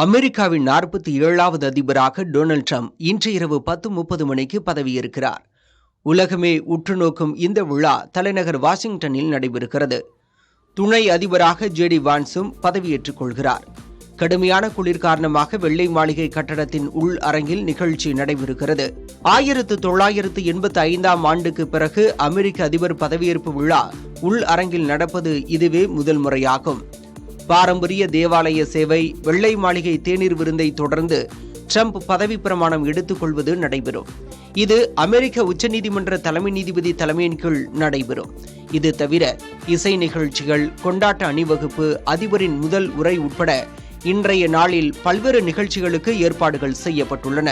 அமெரிக்காவின் 47வது அதிபராக Donald Trump இன்று இரவு 10:30 மணிக்கு பதவியேற்கிறார். உலகமே உற்றுநோக்கும் இந்த விழா தலைநகர் வாஷிங்டனில் நடைபெறுகிறது. துணை அதிபராக ஜேடி வான்ஸும் பதவியேற்றுக் கொள்கிறார். கடுமையான குளிர் காரணமாக வெள்ளை மாளிகை கட்டடத்தின் உள் அரங்கில் நிகழ்ச்சி நடைபெறுகிறது. 1985ஆம் ஆண்டுக்கு பிறகு அமெரிக்க அதிபர் பதவியேற்பு விழா உள் அரங்கில் நடப்பது இதுவே முதல் முறையாகும். பாரம்பரிய தேவாலய சேவை, வெள்ளை மாளிகை தேநீர் விருந்தை தொடர்ந்து ட்ரம்ப் பதவி பிரமாணம் எடுத்துக் கொள்வது நடைபெறும். இது அமெரிக்க உச்சநீதிமன்ற தலைமை நீதிபதி தலைமையின் கீழ் நடைபெறும். இது தவிர இசை நிகழ்ச்சிகள், கொண்டாட்ட அணிவகுப்பு, அதிபரின் முதல் உரை உட்பட இன்றைய நாளில் பல்வேறு நிகழ்ச்சிகளுக்கு ஏற்பாடுகள் செய்யப்பட்டுள்ளன.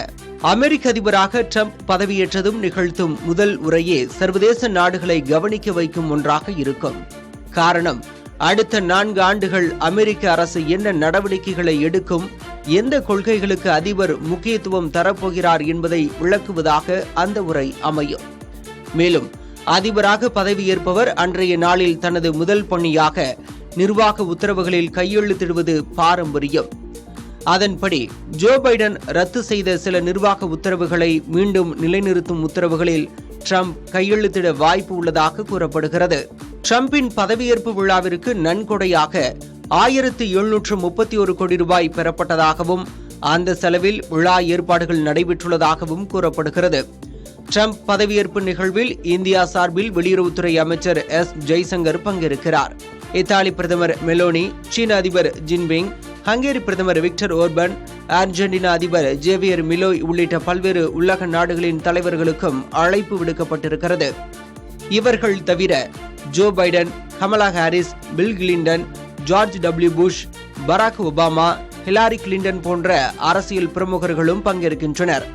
அமெரிக்க அதிபராக ட்ரம்ப் பதவியேற்றதும் நிகழ்த்தும் முதல் உரையே சர்வதேச நாடுகளை கவனிக்க வைக்கும் ஒன்றாக இருக்கும். காரணம், அடுத்த 4 ஆண்டுகள் அமெரிக்க அரசு என்ன நடவடிக்கைகளை எடுக்கும், எந்த கொள்கைகளுக்கு அதிபர் முக்கியத்துவம் தரப்போகிறார் என்பதை விளக்குவதாக அந்த உரை அமையும். மேலும் அதிபராக பதவியேற்பவர் அன்றைய நாளில் தனது முதல் பணியாக நிர்வாக உத்தரவுகளில் கையெழுத்திடுவது பாரம்பரியம். அதன்படி ஜோ பைடன் ரத்து செய்த சில நிர்வாக உத்தரவுகளை மீண்டும் நிலைநிறுத்தும் உத்தரவுகளில் ட்ரம்ப் கையெழுத்திட வாய்ப்பு உள்ளதாக கூறப்படுகிறது. ட்ரம்பின் பதவியேற்பு விழாவிற்கு நன்கொடையாக 1731 கோடி ரூபாய் பெறப்பட்டதாகவும் அந்த செலவில் விழா ஏற்பாடுகள் நடைபெற்றுள்ளதாகவும் கூறப்படுகிறது. ட்ரம்ப் பதவியேற்பு நிகழ்வில் இந்தியா சார்பில் வெளியுறவுத்துறை அமைச்சர் எஸ் ஜெய்சங்கர் பங்கேற்கிறார். இத்தாலி பிரதமர் மெலோனி, சீன அதிபர் ஜின்பிங், ஹங்கேரி பிரதமர் விக்டர் ஓர்பன், அர்ஜென்டினா அதிபர் ஜேவியர் மிலோய் உள்ளிட்ட பல்வேறு உலக நாடுகளின் தலைவர்களுக்கும் அழைப்பு விடுக்கப்பட்டிருக்கிறது. இவர்கள் தவிர Joe Biden, Kamala Harris, Bill Clinton, George W Bush, Barack Obama, Hillary Clinton போன்ற அரசியல் பிரமுகர்களும் பங்கேற்கின்றனர்.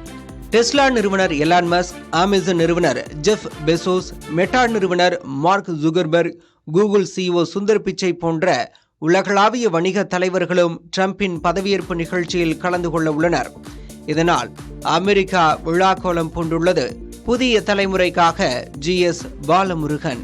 டெஸ்லா நிறுவனர் எலான் மஸ்க், அமேசான் நிறுவனர் ஜெஃப் பெசோஸ், மெட்டா நிறுவனர் Mark Zuckerberg, Google CEO Sundar Pichai போன்ற உலகளாவிய வணிக தலைவர்களும் ட்ரம்பின் பதவியேற்பு நிகழ்ச்சியில் கலந்து கொள்ள உள்ளனர். இதனால் அமெரிக்கா விழாக்கோலம் பூண்டுள்ளது. புதிய தலைமுறைக்காக GS பாலமுருகன்.